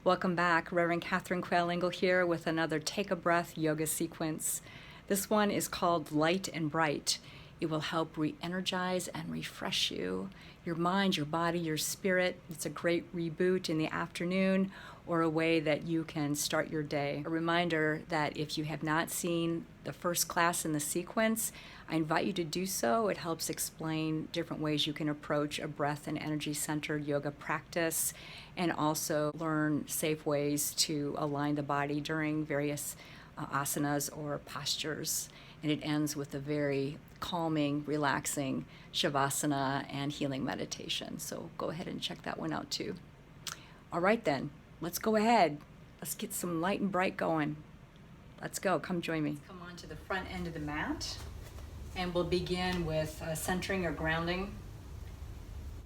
Welcome back. Reverend Catherine Quehl-Engel here with another Take a Breath yoga sequence. This one is called Light and Bright. It will help re-energize and refresh you, your mind, your body, your spirit. It's a great reboot in the afternoon or a way that you can start your day. A reminder that if you have not seen the first class in the sequence, I invite you to do so. It helps explain different ways you can approach a breath and energy-centered yoga practice and also learn safe ways to align the body during various asanas or postures. And it ends with a very calming, relaxing Shavasana and healing meditation. So go ahead and check that one out too. All right then, let's go ahead. Let's get some light and bright going. Let's go, come join me. Come on to the front end of the mat and we'll begin with centering or grounding.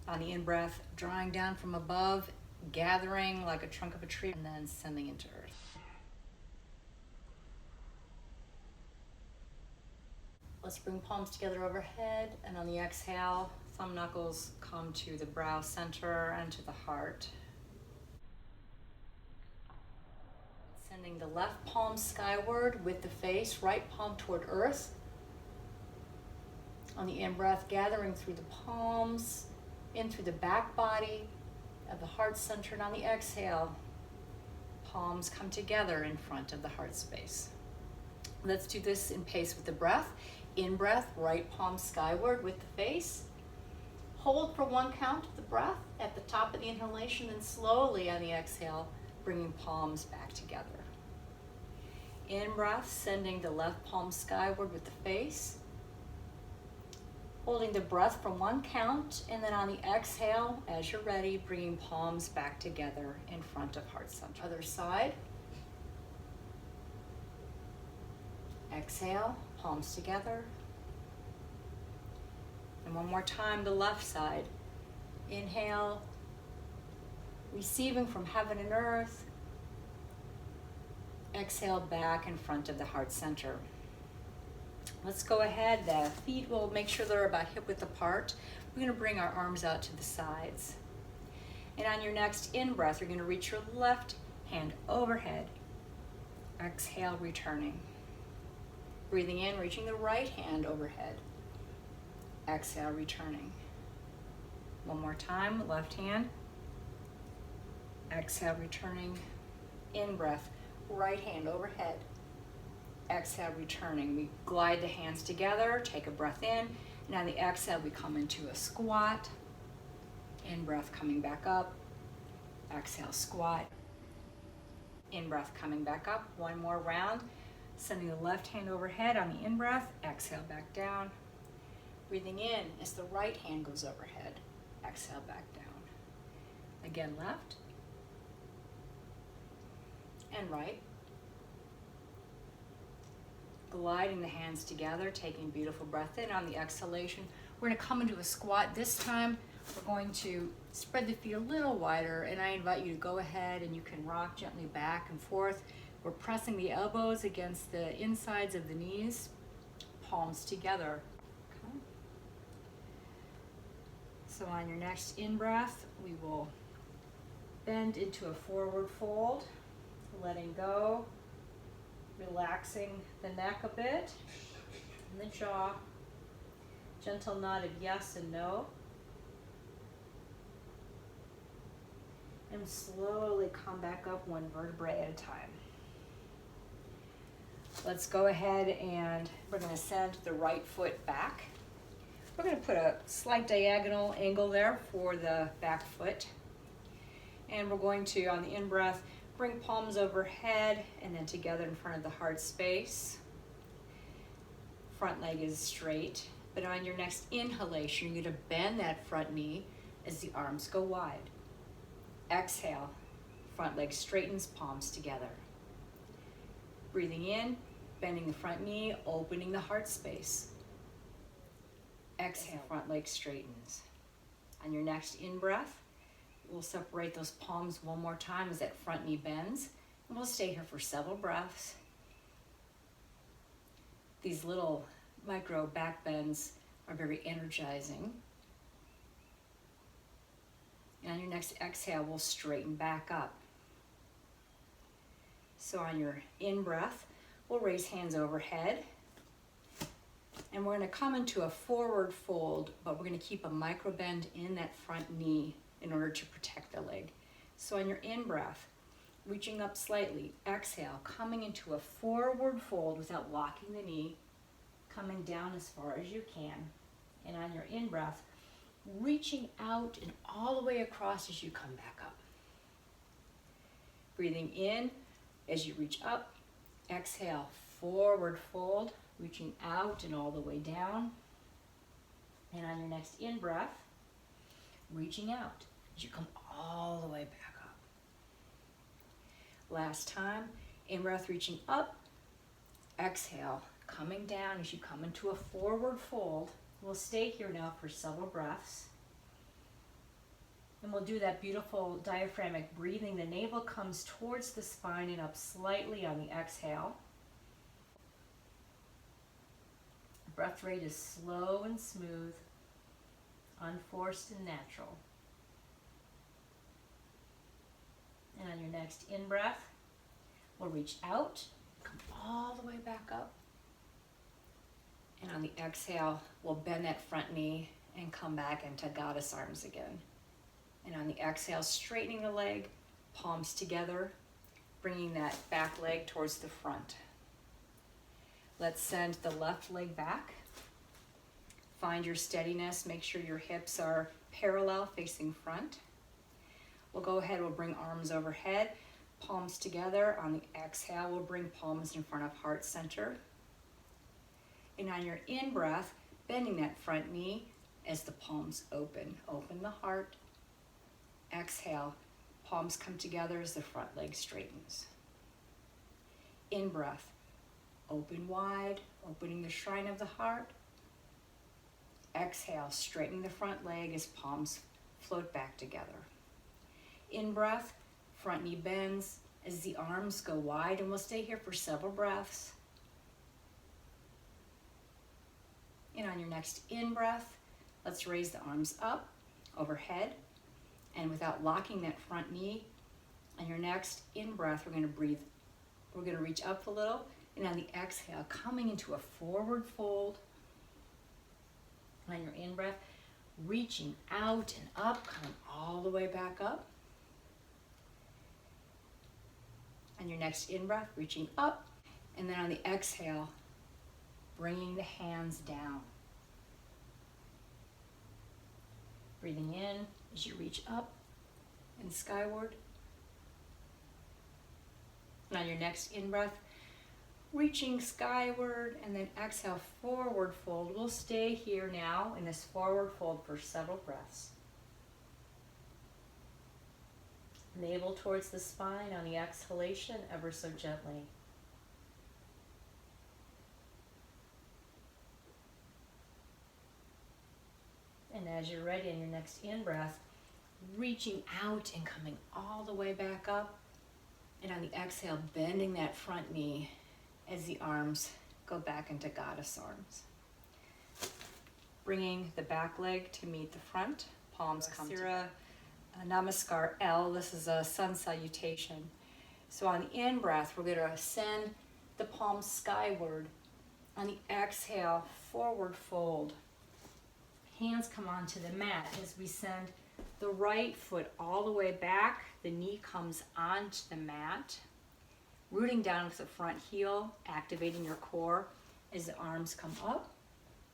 On the in-breath, drawing down from above, gathering like a trunk of a tree, and then sending into earth. Let's bring palms together overhead, and on the exhale, thumb knuckles come to the brow center and to the heart. Sending the left palm skyward with the face, right palm toward earth. On the in-breath, gathering through the palms, in through the back body of the heart center, and on the exhale, palms come together in front of the heart space. Let's do this in pace with the breath. In breath, right palm skyward with the face. Hold for one count of the breath at the top of the inhalation, and slowly on the exhale, bringing palms back together. In breath, sending the left palm skyward with the face. Holding the breath for one count, and then on the exhale, as you're ready, bringing palms back together in front of heart center. Other side. Exhale, palms together. And one more time, the left side. Inhale, receiving from heaven and earth. Exhale, back in front of the heart center. Let's go ahead. The feet will make sure they're about hip width apart. We're going to bring our arms out to the sides. And on your next in-breath, you're going to reach your left hand overhead. Exhale, returning. Breathing in, reaching the right hand overhead. Exhale, returning. One more time, left hand. Exhale, returning. In-breath, right hand overhead. Exhale, returning. We glide the hands together, take a breath in, and on the exhale, we come into a squat. In-breath, coming back up. Exhale, squat. In-breath, coming back up. One more round. Sending the left hand overhead on the in-breath. Exhale, back down. Breathing in as the right hand goes overhead. Exhale, back down. Again, left. And right. Gliding the hands together, taking a beautiful breath in. On the exhalation, we're going to come into a squat. This time, we're going to spread the feet a little wider, and I invite you to go ahead and you can rock gently back and forth. We're pressing the elbows against the insides of the knees, palms together. Okay. So on your next in-breath, we will bend into a forward fold, letting go. Relaxing the neck a bit, and the jaw. Gentle nod of yes and no. And slowly come back up one vertebrae at a time. Let's go ahead and we're going to send the right foot back. We're going to put a slight diagonal angle there for the back foot. And we're going to, on the in-breath, bring palms overhead and then together in front of the heart space. Front leg is straight, but on your next inhalation, you're going to bend that front knee as the arms go wide. Exhale, front leg straightens, palms together. Breathing in, bending the front knee, opening the heart space. Exhale, front leg straightens. On your next in-breath, we'll separate those palms one more time as that front knee bends. And we'll stay here for several breaths. These little micro back bends are very energizing. And on your next exhale, we'll straighten back up. So on your in-breath, we'll raise hands overhead. And we're going to come into a forward fold, but we're going to keep a micro bend in that front knee in order to protect the leg. So on your in-breath, reaching up slightly, exhale, coming into a forward fold without locking the knee, coming down as far as you can. And on your in-breath, reaching out and all the way across as you come back up. Breathing in as you reach up, exhale, forward fold, reaching out and all the way down. And on your next in-breath, reaching out as you come all the way back up. Last time, in-breath reaching up, exhale, coming down as you come into a forward fold. We'll stay here now for several breaths. And we'll do that beautiful diaphragmatic breathing. The navel comes towards the spine and up slightly on the exhale. Breath rate is slow and smooth, unforced and natural. And on your next in-breath, we'll reach out, come all the way back up. And on the exhale, we'll bend that front knee and come back into goddess arms again. And on the exhale, straightening the leg, palms together, bringing that back leg towards the front. Let's send the left leg back. Find your steadiness. Make sure your hips are parallel, facing front. We'll go ahead, we'll bring arms overhead, palms together. On the exhale, we'll bring palms in front of heart center. And on your in-breath, bending that front knee as the palms open. Open the heart. Exhale, palms come together as the front leg straightens. In-breath, open wide, opening the shrine of the heart. Exhale, straightening the front leg as palms float back together. In-breath, front knee bends as the arms go wide, and we'll stay here for several breaths. And on your next in-breath, let's raise the arms up, overhead, and without locking that front knee, on your next in-breath, we're going to reach up a little, and on the exhale, coming into a forward fold. On your in-breath, reaching out and up, coming all the way back up. On your next in-breath, reaching up, and then on the exhale, bringing the hands down. Breathing in as you reach up and skyward. And on your next in-breath, reaching skyward, and then exhale, forward fold. We'll stay here now in this forward fold for several breaths. Navel towards the spine on the exhalation, ever so gently. And as you're ready in your next in-breath, reaching out and coming all the way back up. And on the exhale, bending that front knee as the arms go back into goddess arms. Bringing the back leg to meet the front, palms come together. Namaste L, this is a sun salutation. So on the in-breath, we're going to send the palms skyward. On the exhale, forward fold. Hands come onto the mat as we send the right foot all the way back. The knee comes onto the mat. Rooting down with the front heel, activating your core as the arms come up.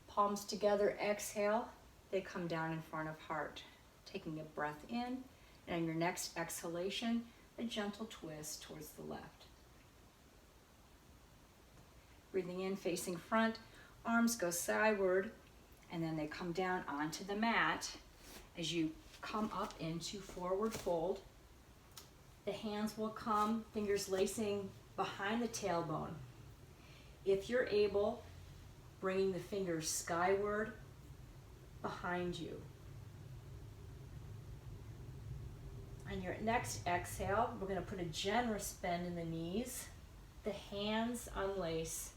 Palms together, exhale. They come down in front of heart. Taking a breath in, and on your next exhalation, a gentle twist towards the left. Breathing in, facing front, arms go skyward, and then they come down onto the mat as you come up into forward fold. The hands will come, fingers lacing behind the tailbone. If you're able, bringing the fingers skyward behind you. On your next exhale, we're going to put a generous bend in the knees. The hands unlace.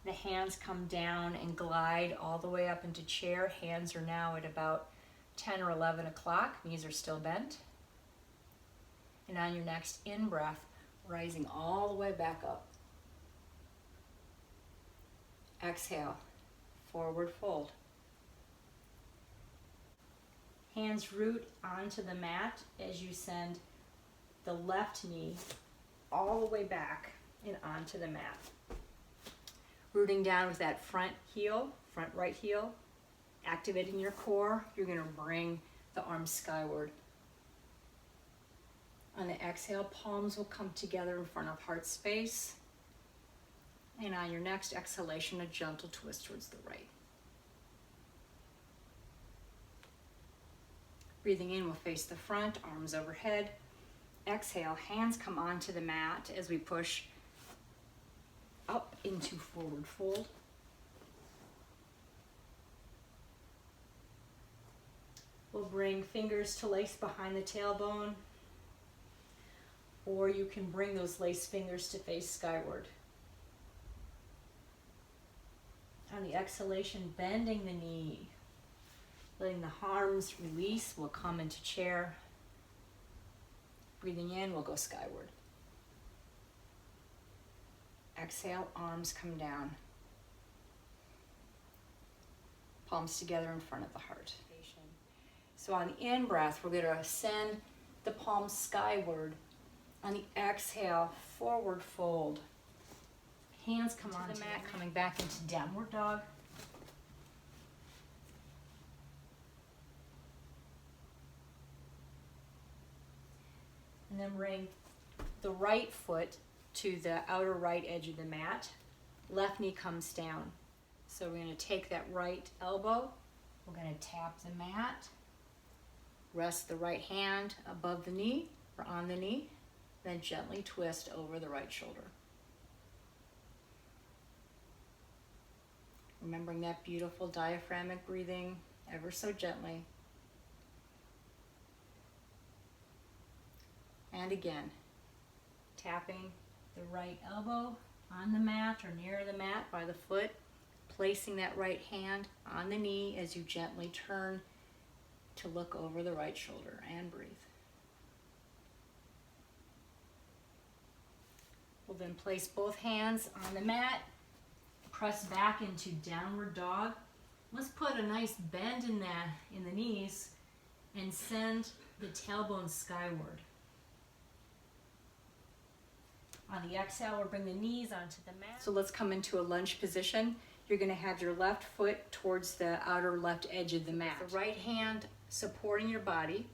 The hands come down and glide all the way up into chair. Hands are now at about 10 or 11 o'clock. Knees are still bent. And on your next in-breath, rising all the way back up. Exhale, forward fold. Hands root onto the mat as you send the left knee all the way back and onto the mat. Rooting down with that front heel, front right heel, activating your core. You're going to bring the arms skyward. On the exhale, palms will come together in front of heart space. And on your next exhalation, a gentle twist towards the right. Breathing in, we'll face the front, arms overhead. Exhale, hands come onto the mat as we push up into forward fold. We'll bring fingers to lace behind the tailbone, or you can bring those lace fingers to face skyward. On the exhalation, bending the knee, letting the arms release, we'll come into chair. Breathing in, we'll go skyward. Exhale, arms come down. Palms together in front of the heart. So on the in-breath, we're going to send the palms skyward. On the exhale, forward fold. Hands come onto the mat, coming back into downward dog. And then bring the right foot to the outer right edge of the mat. Left knee comes down. So we're going to take that right elbow. We're going to tap the mat. Rest the right hand above the knee or on the knee. Then gently twist over the right shoulder. Remembering that beautiful diaphragmatic breathing ever so gently. And again, tapping the right elbow on the mat or near the mat by the foot, placing that right hand on the knee as you gently turn to look over the right shoulder and breathe. We'll then place both hands on the mat, press back into downward dog. Let's put a nice bend in the knees and send the tailbone skyward. On the exhale, we'll bring the knees onto the mat. So let's come into a lunge position. You're going to have your left foot towards the outer left edge of the mat. The right hand supporting your body.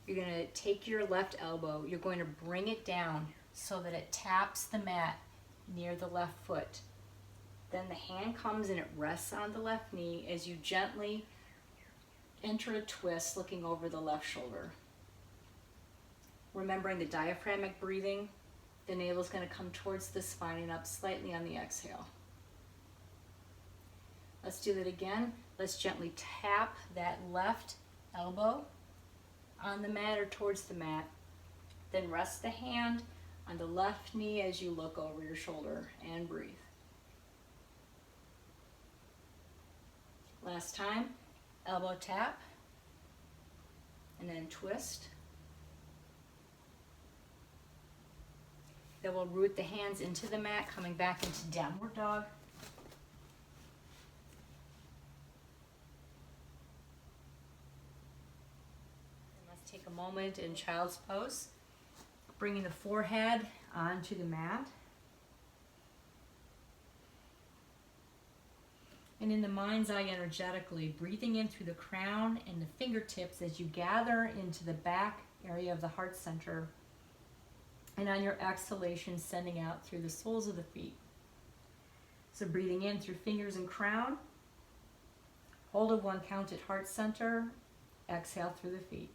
You're going to take your left elbow. You're going to bring it down so that it taps the mat near the left foot. Then the hand comes and it rests on the left knee as you gently enter a twist looking over the left shoulder. Remembering the diaphragmatic breathing, the navel is going to come towards the spine and up slightly on the exhale. Let's do that again. Let's gently tap that left elbow on the mat or towards the mat. Then rest the hand on the left knee as you look over your shoulder and breathe. Last time, elbow tap and then twist. Then we'll root the hands into the mat, coming back into downward dog. And let's take a moment in child's pose, bringing the forehead onto the mat. And in the mind's eye energetically, breathing in through the crown and the fingertips as you gather into the back area of the heart center. And on your exhalation, sending out through the soles of the feet. So breathing in through fingers and crown. Hold of 1 count at heart center. Exhale through the feet.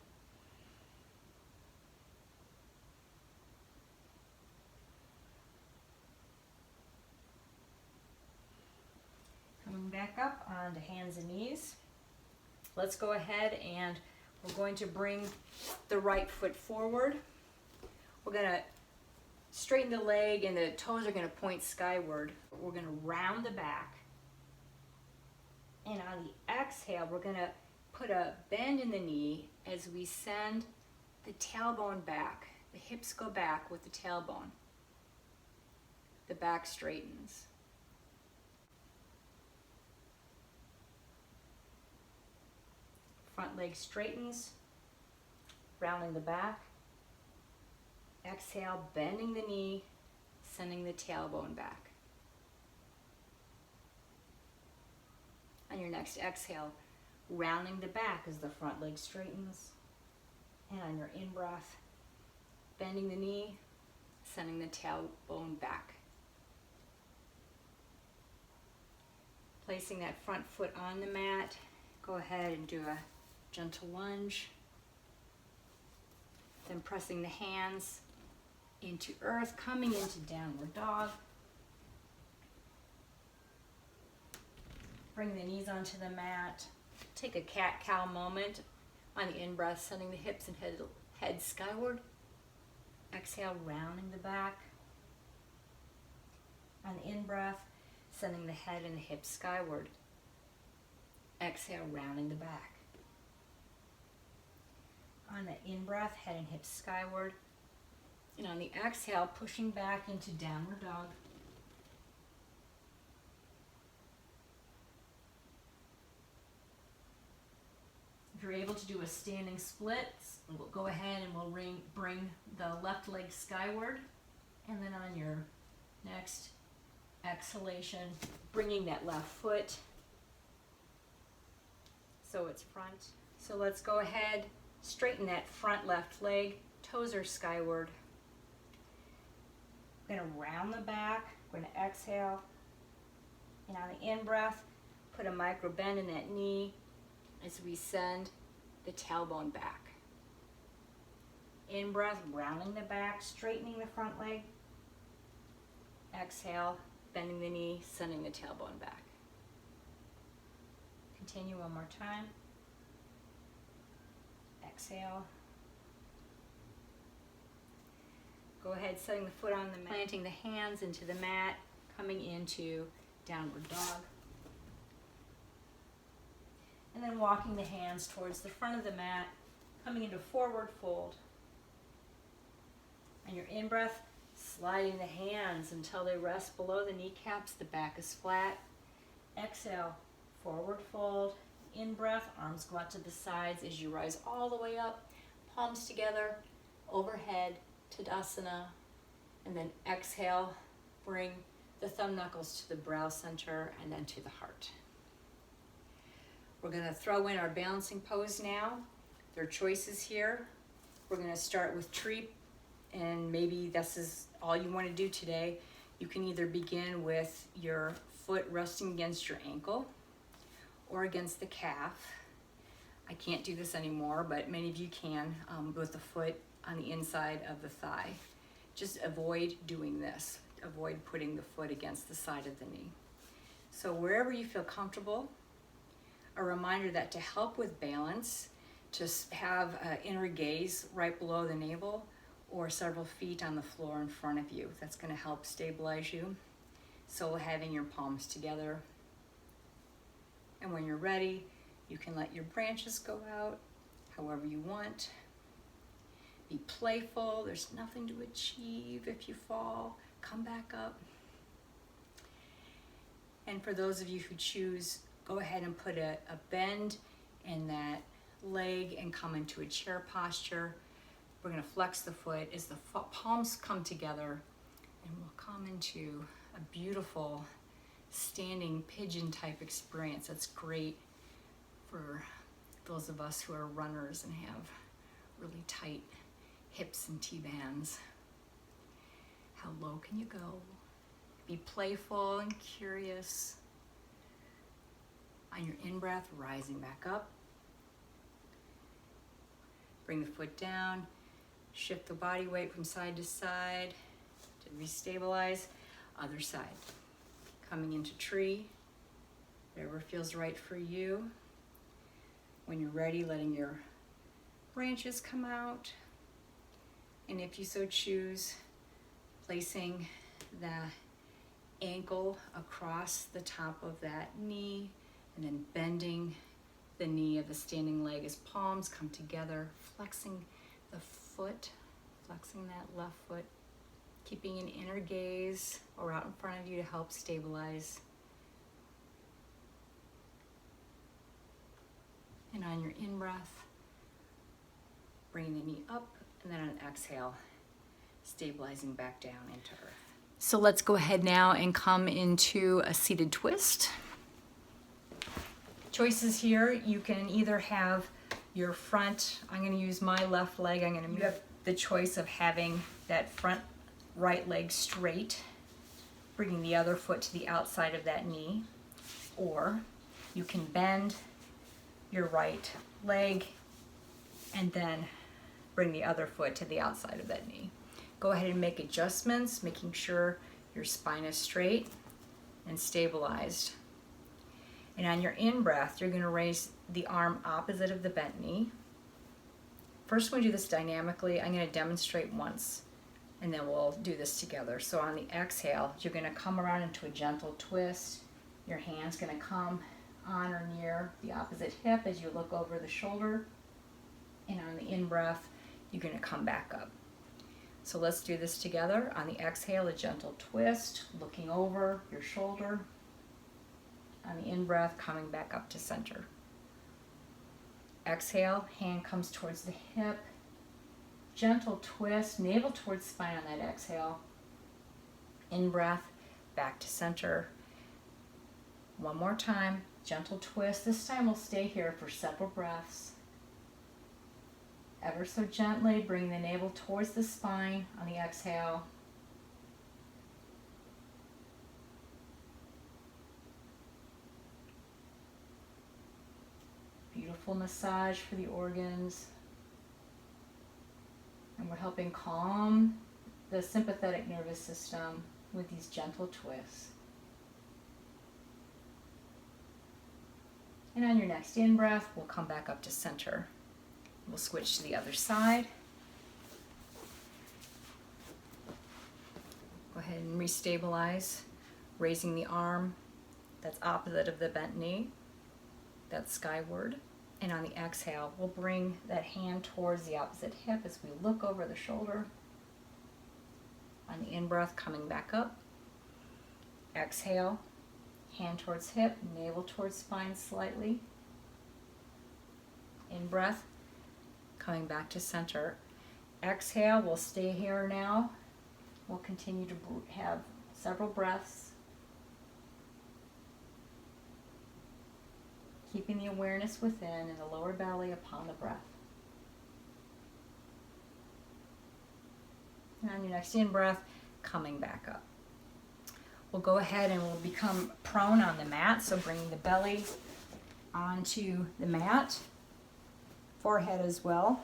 Coming back up onto hands and knees. Let's go ahead and we're going to bring the right foot forward. We're going to straighten the leg and the toes are going to point skyward. We're going to round the back. And on the exhale, we're going to put a bend in the knee as we send the tailbone back. The hips go back with the tailbone. the back straightens. Front leg straightens, rounding the back. Exhale, bending the knee, sending the tailbone back. On your next exhale, rounding the back as the front leg straightens. And on your in-breath, bending the knee, sending the tailbone back. Placing that front foot on the mat, go ahead and do a gentle lunge. Then pressing the hands into earth, coming into downward dog. Bring the knees onto the mat. Take a cat-cow moment on the in-breath, sending the hips and head skyward. Exhale, rounding the back. On the in-breath, sending the head and the hips skyward. Exhale, rounding the back. On the in-breath, head and hips skyward. And on the exhale, pushing back into downward dog. If you're able to do a standing split, we'll go ahead and we'll bring the left leg skyward. And then on your next exhalation, bringing that left foot so it's front. So let's go ahead, straighten that front left leg, toes are skyward. We're going to round the back, we're going to exhale. And on the in-breath, put a micro bend in that knee as we send the tailbone back. In-breath, rounding the back, straightening the front leg. Exhale, bending the knee, sending the tailbone back. Continue one more time. Exhale. Go ahead, setting the foot on the mat, planting the hands into the mat, coming into downward dog. And then walking the hands towards the front of the mat, coming into forward fold. On your in-breath, sliding the hands until they rest below the kneecaps, the back is flat. Exhale, forward fold. In-breath, arms go out to the sides as you rise all the way up, palms together, overhead, Tadasana. And then exhale, bring the thumb knuckles to the brow center and then to the heart. We're going to throw in our balancing pose now. There are choices here. We're going to start with tree, and maybe this is all you want to do today. You can either begin with your foot resting against your ankle or against the calf. I can't do this anymore, but many of you can, with the foot on the inside of the thigh. Just avoid doing this. Avoid putting the foot against the side of the knee. So wherever you feel comfortable, a reminder that to help with balance, just have inner gaze right below the navel or several feet on the floor in front of you. That's going to help stabilize you. So having your palms together. And when you're ready, you can let your branches go out however you want. Be playful. There's nothing to achieve if you fall. Come back up. And for those of you who choose, go ahead and put a bend in that leg and come into a chair posture. We're going to flex the foot as the palms come together, and we'll come into a beautiful standing pigeon type experience. That's great for those of us who are runners and have really tight hips and T-bands. How low can you go? Be playful and curious. On your in-breath, rising back up. Bring the foot down. Shift the body weight from side to side to restabilize. Other side. Coming into tree. Whatever feels right for you. When you're ready, letting your branches come out. And if you so choose, placing the ankle across the top of that knee, and then bending the knee of the standing leg as palms come together, flexing the foot, flexing that left foot, Keeping an inner gaze or out in front of you to help stabilize. And on your in-breath, bringing the knee up, and then on exhale, stabilizing back down into earth. So let's go ahead now and come into a seated twist. Choices here, you can either have your front, I'm going to use my left leg, you have the choice of having that front right leg straight, bringing the other foot to the outside of that knee, or you can bend your right leg and then bring the other foot to the outside of that knee. Go ahead and make adjustments, making sure your spine is straight and stabilized. And on your in-breath, you're going to raise the arm opposite of the bent knee. First, when we do this dynamically, I'm going to demonstrate once, and then we'll do this together. So on the exhale, you're going to come around into a gentle twist. Your hand's going to come on or near the opposite hip as you look over the shoulder. And on the in-breath, you're going to come back up. So let's do this together. On the exhale, a gentle twist, looking over your shoulder. On the in-breath, coming back up to center. Exhale, hand comes towards the hip. Gentle twist, navel towards spine on that exhale. In-breath, back to center. One more time, gentle twist. This time we'll stay here for several breaths. Ever so gently, bring the navel towards the spine on the exhale. Beautiful massage for the organs. And we're helping calm the sympathetic nervous system with these gentle twists. And on your next in-breath, we'll come back up to center. We'll switch to the other side. Go ahead and restabilize, raising the arm that's opposite of the bent knee. That's skyward. And on the exhale, we'll bring that hand towards the opposite hip as we look over the shoulder. On the in-breath, coming back up. Exhale, hand towards hip, navel towards spine slightly. In-breath, coming back to center. Exhale, we'll stay here now. We'll continue to have several breaths. Keeping the awareness within in the lower belly upon the breath. And on your next in-breath, coming back up. We'll go ahead and we'll become prone on the mat, so bringing the belly onto the mat, forehead as well.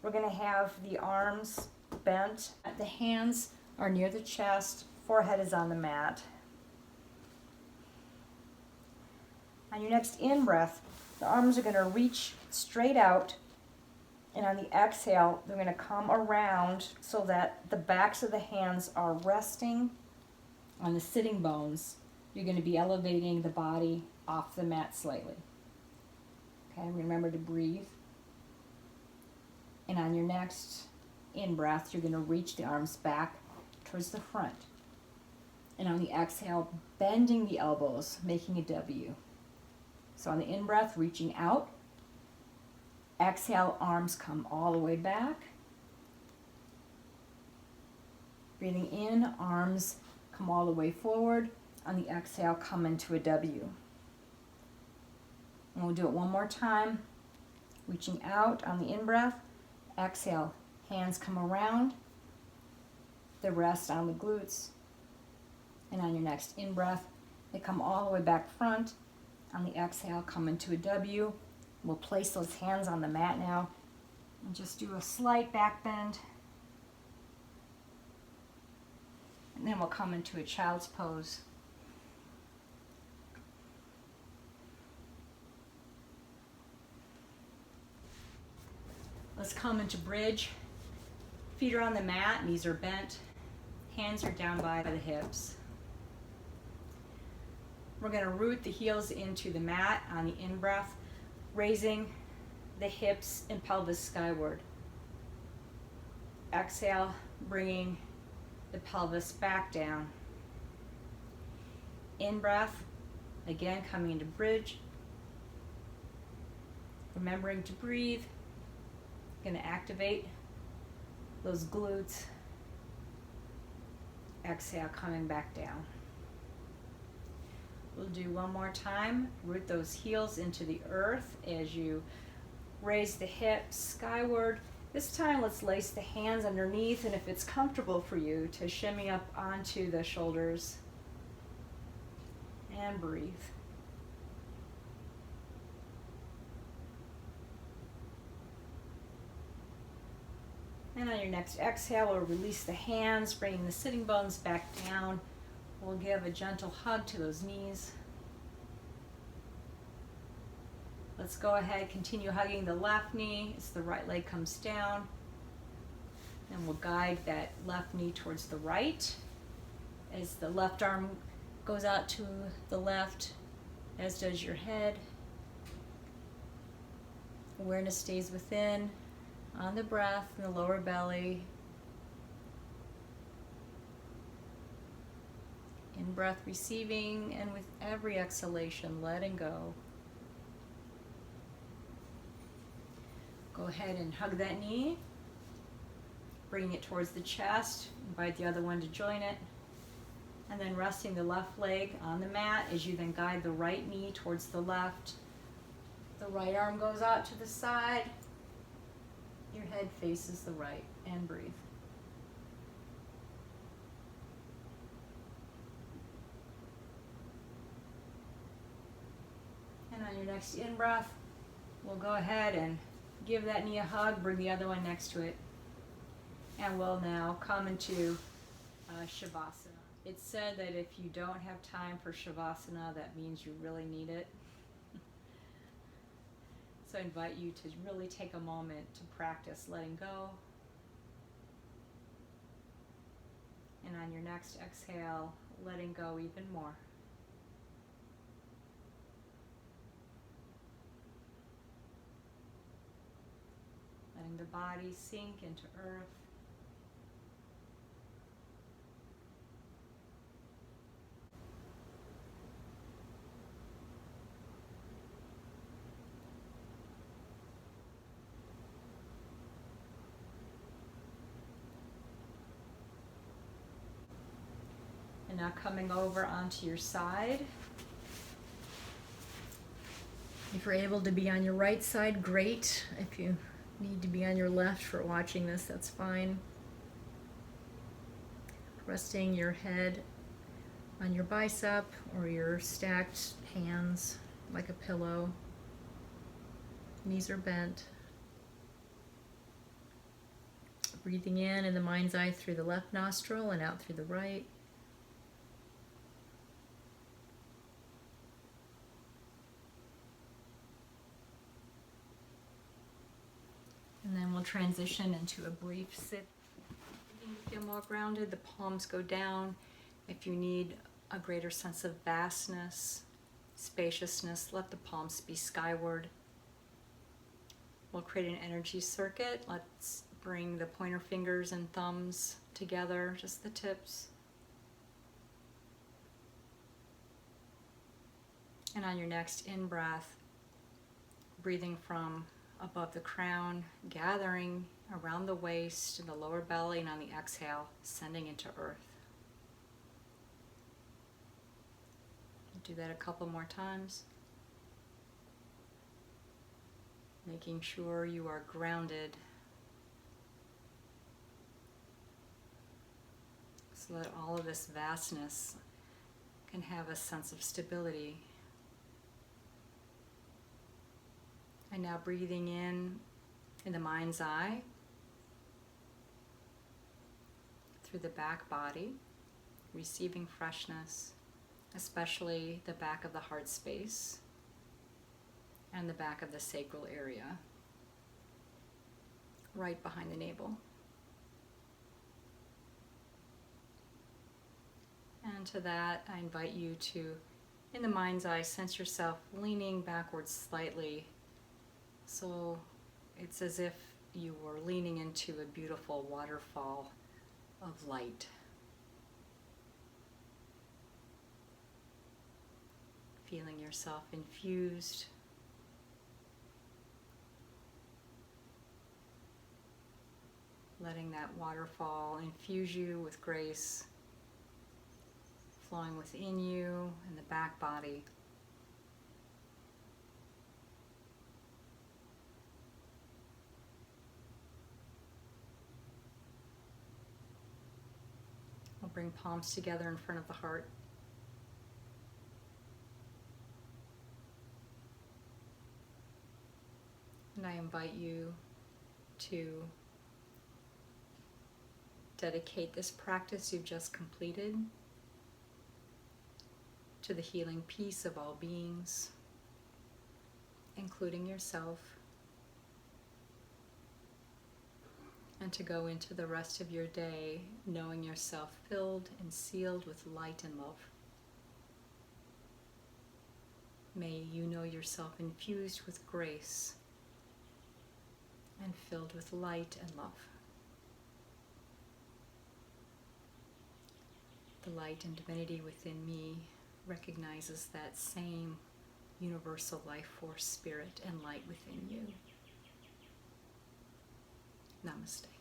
We're going to have the arms bent. The hands are near the chest, forehead is on the mat. On your next in-breath, the arms are going to reach straight out, and on the exhale, they're going to come around so that the backs of the hands are resting on the sitting bones. You're going to be elevating the body off the mat slightly. Okay, remember to breathe. And on your next in-breath, you're going to reach the arms back towards the front. And on the exhale, bending the elbows, making a W. So on the in-breath, reaching out. Exhale, arms come all the way back. Breathing in, arms come all the way forward. On the exhale, come into a W. And we'll do it one more time. Reaching out on the in-breath. Exhale, hands come around. The rest on the glutes. And on your next in-breath, they come all the way back front. On the exhale, come into a W. We'll place those hands on the mat now and just do a slight back bend. And then we'll come into a child's pose. Let's come into bridge. Feet are on the mat, knees are bent, hands are down by the hips. We're going to root the heels into the mat on the in-breath, raising the hips and pelvis skyward. Exhale, bringing the pelvis back down. In breath, again coming into bridge. Remembering to breathe. Going to activate those glutes. Exhale, coming back down. We'll do one more time. Root those heels into the earth as you raise the hips skyward. This time, let's lace the hands underneath, and if it's comfortable for you, to shimmy up onto the shoulders. And breathe. And on your next exhale, we'll release the hands, bringing the sitting bones back down. We'll give a gentle hug to those knees. Let's go ahead, continue hugging the left knee as the right leg comes down. And we'll guide that left knee towards the right as the left arm goes out to the left, as does your head. Awareness stays within, on the breath, in the lower belly. In breath, receiving, and with every exhalation, letting go. Go ahead and hug that knee, bringing it towards the chest. Invite the other one to join it. And then resting the left leg on the mat as you then guide the right knee towards the left. The right arm goes out to the side. Your head faces the right, and breathe. And on your next in-breath, we'll go ahead and give that knee a hug, bring the other one next to it. And we'll now come into Shavasana. It's said that if you don't have time for Shavasana, that means you really need it. So I invite you to really take a moment to practice letting go. And on your next exhale, letting go even more. Letting the body sink into earth. And now coming over onto your side. If you're able to be on your right side, great. If you need to be on your left for watching this, that's fine. Resting your head on your bicep or your stacked hands like a pillow. Knees are bent. Breathing in the mind's eye through the left nostril and out through the right. And then we'll transition into a brief sit. If you feel more grounded, the palms go down. If you need a greater sense of vastness, spaciousness, let the palms be skyward. We'll create an energy circuit. Let's bring the pointer fingers and thumbs together, just the tips. And on your next in-breath, breathing from above the crown, gathering around the waist and the lower belly, and on the exhale, sending into earth. Do that a couple more times. Making sure you are grounded so that all of this vastness can have a sense of stability. And now breathing in the mind's eye, through the back body, receiving freshness, especially the back of the heart space and the back of the sacral area, right behind the navel. And to that, I invite you to, in the mind's eye, sense yourself leaning backwards slightly. So it's as if you were leaning into a beautiful waterfall of light. Feeling yourself infused. Letting that waterfall infuse you with grace, flowing within you and the back body. We'll bring palms together in front of the heart. And I invite you to dedicate this practice you've just completed to the healing peace of all beings, including yourself, and to go into the rest of your day knowing yourself filled and sealed with light and love. May you know yourself infused with grace and filled with light and love. The light and divinity within me recognizes that same universal life force, spirit, and light within you. Namaste.